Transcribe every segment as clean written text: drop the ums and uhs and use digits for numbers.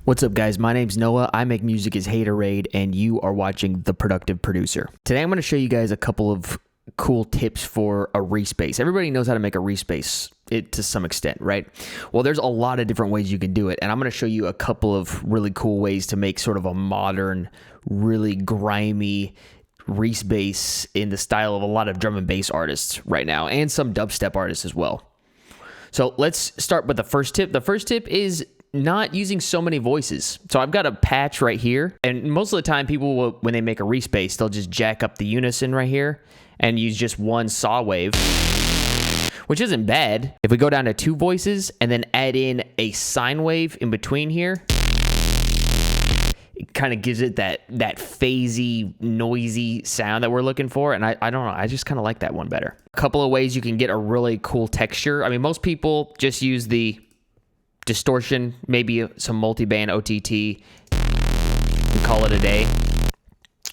What's up, guys? My name's Noah. I make music as Haterade, and you are watching The Productive Producer. Today, I'm going to show you guys a couple of cool tips for a Reese bass. Everybody knows how to make a Reese bass to some extent, right? Well, there's a lot of different ways you can do it, and I'm going to show you a couple of really cool ways to make sort of a modern, really grimy Reese bass in the style of a lot of drum and bass artists right now, and some dubstep artists as well. So let's start with the first tip. The first tip is not using so many voices. So I've got a patch right here, and most of the time people will, when they make a Reese bass, they'll just jack up the unison right here and use just one saw wave, which isn't bad. If we go down to 2 voices and then add in a sine wave in between here, it kind of gives it that phasey, noisy sound that we're looking for. And I don't know, I just kind of like that one better. A couple of ways you can get a really cool texture. I mean, most people just use the distortion, maybe some multi-band OTT, and call it a day,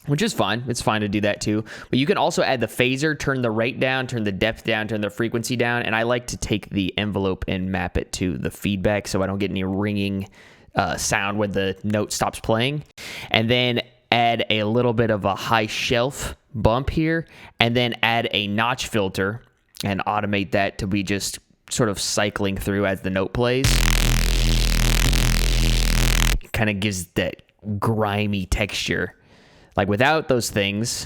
which is fine. It's fine to do that too. But you can also add the phaser, turn the rate down, turn the depth down, turn the frequency down. And I like to take the envelope and map it to the feedback so I don't get any ringing sound when the note stops playing. And then add a little bit of a high shelf bump here, and then add a notch filter and automate that to be just sort of cycling through as the note plays. It kind of gives that grimy texture. Like without those things,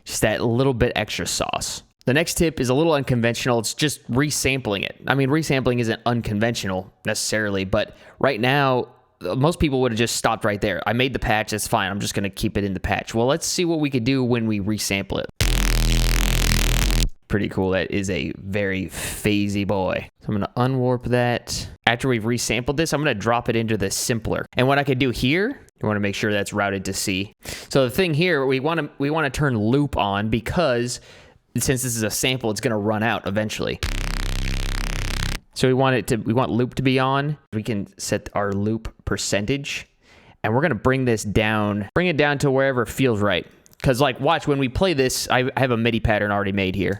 just that little bit extra sauce. The next tip is a little unconventional. It's just resampling it. I mean, resampling isn't unconventional necessarily, but right now, most people would have just stopped right there. I made the patch, that's fine. I'm just going to keep it in the patch. Well, let's see what we could do when we resample it. Pretty cool. That is a very phasey boy. So I'm going to unwarp that. After we've resampled this, I'm going to drop it into the simpler. And what I could do here, you want to make sure that's routed to C. So the thing here, we want to turn loop on, because since this is a sample, it's going to run out eventually. So we want loop to be on. We can set our loop percentage, and we're going to bring this down, bring it down to wherever it feels right. Because like, watch, when we play this, I have a MIDI pattern already made here.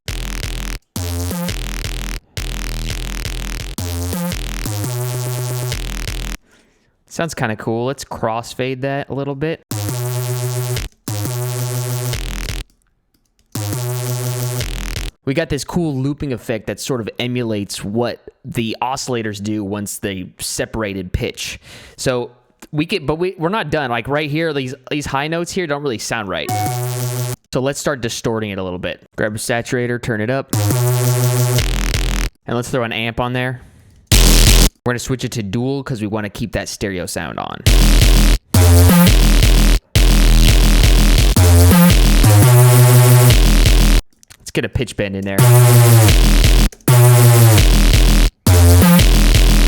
Sounds kind of cool. Let's crossfade that a little bit. We got this cool looping effect that sort of emulates what the oscillators do once they separated pitch. So we get, but we're not done. Like right here, these high notes here don't really sound right. So let's start distorting it a little bit. Grab a saturator, turn it up, and let's throw an amp on there. We're gonna switch it to dual because we want to keep that stereo sound on. Let's get a pitch bend in there.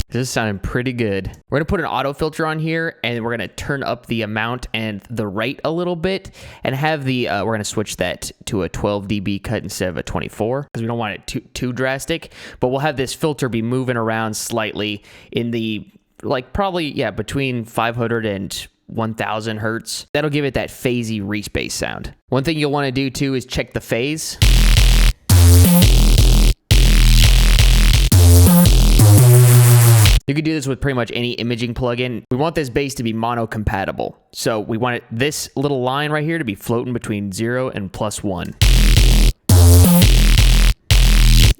This is sounding pretty good. We're gonna put an auto filter on here, and we're gonna turn up the amount and the rate a little bit, and have the we're gonna switch that to a 12 dB cut instead of a 24, because we don't want it too drastic. But we'll have this filter be moving around slightly in the, like, probably, yeah, between 500 and 1000 hertz. That'll give it that phasey Reese bass sound. One thing you'll want to do too is check the phase. You can do this with pretty much any imaging plugin. We want this bass to be mono compatible. So we want this little line right here to be floating between 0 and +1.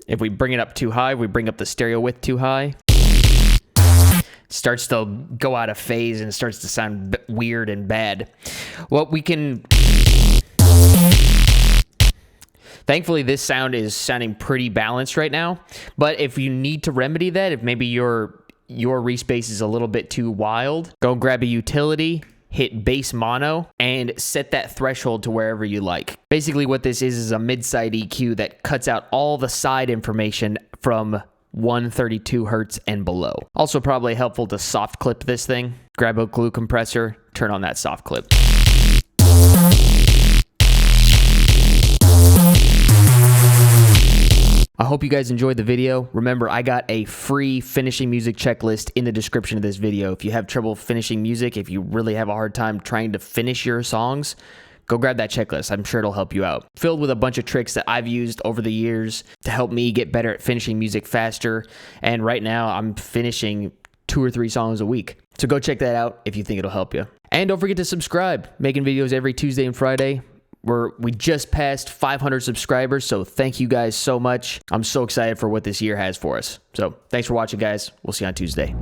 If we bring it up too high, we bring up the stereo width too high, it starts to go out of phase and it starts to sound weird and bad. Well, we can... Thankfully, this sound is sounding pretty balanced right now. But if you need to remedy that, if maybe your Reese bass is a little bit too wild, go grab a utility, hit bass mono, and set that threshold to wherever you like. Basically, what this is a mid-side EQ that cuts out all the side information from 132 hertz and below. Also probably helpful to soft clip this thing. Grab a glue compressor, turn on that soft clip. I hope you guys enjoyed the video. Remember, I got a free finishing music checklist in the description of this video. If you have trouble finishing music, if you really have a hard time trying to finish your songs, go grab that checklist. I'm sure it'll help you out. Filled with a bunch of tricks that I've used over the years to help me get better at finishing music faster. And right now I'm finishing 2 or 3 songs a week. So go check that out if you think it'll help you. And don't forget to subscribe. Making videos every Tuesday and Friday. We just passed 500 subscribers, so thank you guys so much. I'm so excited for what this year has for us. So thanks for watching, guys. We'll see you on Tuesday.